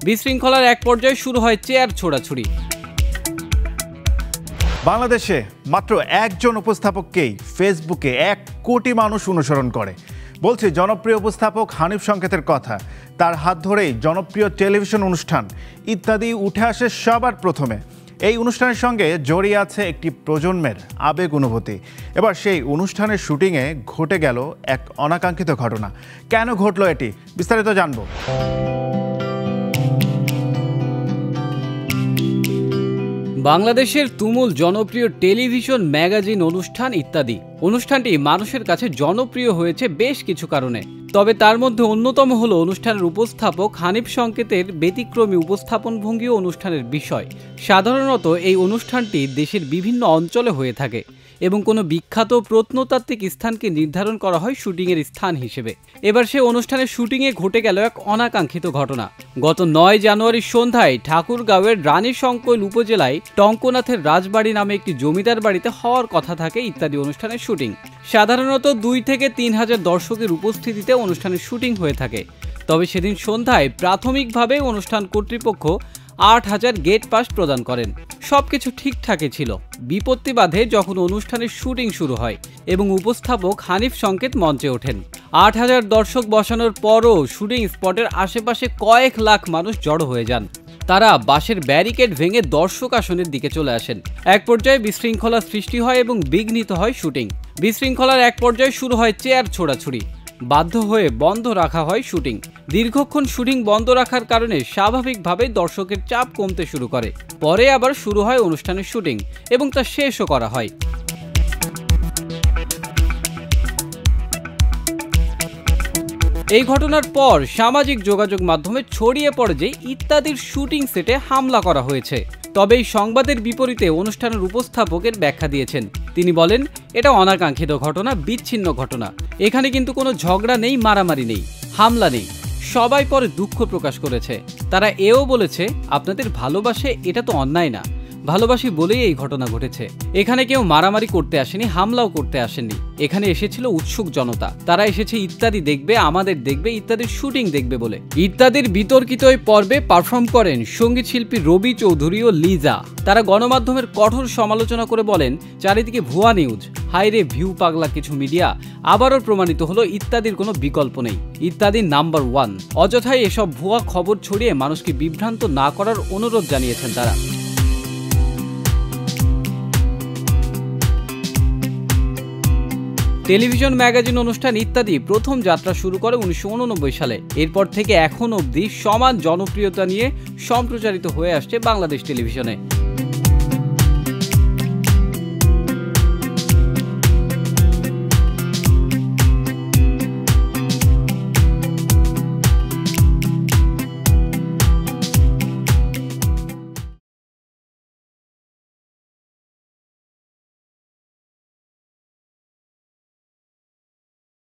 বিশৃঙ্খলার এক পর্যায়ে শুরু হয় চেয়ার ছোড়াছুড়ি। বাংলাদেশে মাত্র একজন উপস্থাপককেই ফেসবুকে 1 কোটি মানুষ অনুসরণ করে। বলছি জনপ্রিয় উপস্থাপক হানিফ সংকেতের কথা। তার হাত ধরেই জনপ্রিয় টেলিভিশন অনুষ্ঠান ইত্যাদি উঠে আসে সবার প্রথমে। এই অনুষ্ঠানের সঙ্গে জড়িয়ে আছে একটি প্রজন্মের আবেগ অনুভূতি। এবার সেই অনুষ্ঠানের শুটিংয়ে ঘটে গেল এক অনাকাঙ্ক্ষিত ঘটনা। কেন ঘটল এটি বিস্তারিত জানব। বাংলাদেশের তুমুল জনপ্রিয় টেলিভিশন, ম্যাগাজিন অনুষ্ঠান ইত্যাদি অনুষ্ঠানটি মানুষের কাছে জনপ্রিয় হয়েছে বেশ কিছু কারণে। তবে তার মধ্যে অন্যতম হলো অনুষ্ঠানের উপস্থাপক হানিফ সংকেতের ব্যতিক্রমী উপস্থাপন ভঙ্গি ও অনুষ্ঠানের বিষয়। সাধারণত এই অনুষ্ঠানটি দেশের বিভিন্ন অঞ্চলে হয়ে থাকে এবং কোনো বিখ্যাত প্রত্নতাত্ত্বিক স্থানকে নির্ধারণ করা হয় শুটিংয়ের স্থান হিসেবে। এবার সে অনুষ্ঠানের শুটিংয়ে ঘটে গেল এক অনাকাঙ্ক্ষিত ঘটনা। গত 9 জানুয়ারি সন্ধ্যায় ঠাকুরগাঁওয়ের রানীশংকৈল উপজেলায় টঙ্কনাথের রাজবাড়ি নামে একটি জমিদার বাড়িতে হওয়ার কথা থাকে ইত্যাদি অনুষ্ঠানের শুটিং। সাধারণত 2 থেকে 3 হাজার দর্শকের উপস্থিতিতে অনুষ্ঠানের শুটিং হয়ে থাকে। তবে সেদিন সন্ধ্যায় প্রাথমিকভাবে অনুষ্ঠান কর্তৃপক্ষ 8,000 গেট পাস প্রদান করেন। সবকিছু ঠিকঠাকই ছিল। বিপত্তি বাধে যখন অনুষ্ঠানের শুটিং শুরু হয় এবং উপস্থাপক হানিফ সংকেত মঞ্চে ওঠেন। 8,000 দর্শক বসানোর পরও শুটিং স্পটের আশেপাশে কয়েক লাখ মানুষ জড়ো হয়ে যান। তারা বাঁশের ব্যারিকেড ভেঙে দর্শক আসনের দিকে চলে আসেন। এক পর্যায়ে বিশৃঙ্খলা সৃষ্টি হয় এবং বিঘ্নিত হয় শুটিং। বিশৃঙ্খলার এক পর্যায়ে শুরু হয় চেয়ার ছোড়াছুড়ি। বাধ্য হয়ে বন্ধ রাখা হয় শুটিং। দীর্ঘক্ষণ শুটিং বন্ধ রাখার কারণে স্বাভাবিকভাবে দর্শকের চাপ কমতে শুরু করে। পরে আবার শুরু হয় অনুষ্ঠানের শুটিং এবং তা শেষও করা হয়। এই ঘটনার পর সামাজিক যোগাযোগ মাধ্যমে ছড়িয়ে পড়ে যে ইত্যাদির শুটিং সেটে হামলা করা হয়েছে। তবে এই সংবাদের বিপরীতে অনুষ্ঠানের উপস্থাপকের ব্যাখ্যা দিয়েছেন। তিনি বলেন, এটা অনাকাঙ্ক্ষিত ঘটনা, বিচ্ছিন্ন ঘটনা। এখানে কিন্তু কোনো ঝগড়া নেই, মারামারি নেই, হামলা নেই। সবাই পরে দুঃখ প্রকাশ করেছে। তারা এও বলেছে, আপনাদের ভালোবাসে, এটা তো অন্যায় না। ভালোবাসি বলেই এই ঘটনা ঘটেছে। এখানে কেউ মারামারি করতে আসেনি, হামলাও করতে আসেনি। এখানে এসেছিল উৎসুক জনতা। তারা এসেছে ইত্যাদি দেখবে, আমাদের দেখবে, ইত্যাদির শুটিং দেখবে বলে। ইত্যাদির বিতর্কিত এই পর্বে পারফর্ম করেন সঙ্গীত শিল্পী রবি চৌধুরী ও লিজা। তারা গণমাধ্যমের কঠোর সমালোচনা করে বলেন, চারিদিকে ভুয়া নিউজ, হাইরে ভিউ পাগলা কিছু মিডিয়া। আবারও প্রমাণিত হলো ইত্যাদির কোনো বিকল্প নেই। ইত্যাদি নাম্বার 1। অযথাই এসব ভুয়া খবর ছড়িয়ে মানুষকে বিভ্রান্ত না করার অনুরোধ জানিয়েছেন তারা। টেলিভিশন, ম্যাগাজিন অনুষ্ঠান ইত্যাদি প্রথম যাত্রা শুরু করে 1989 সালে। এরপর থেকে এখন অবধি সমান জনপ্রিয়তা নিয়ে সম্প্রচারিত হয়ে আসছে বাংলাদেশ টেলিভিশনে।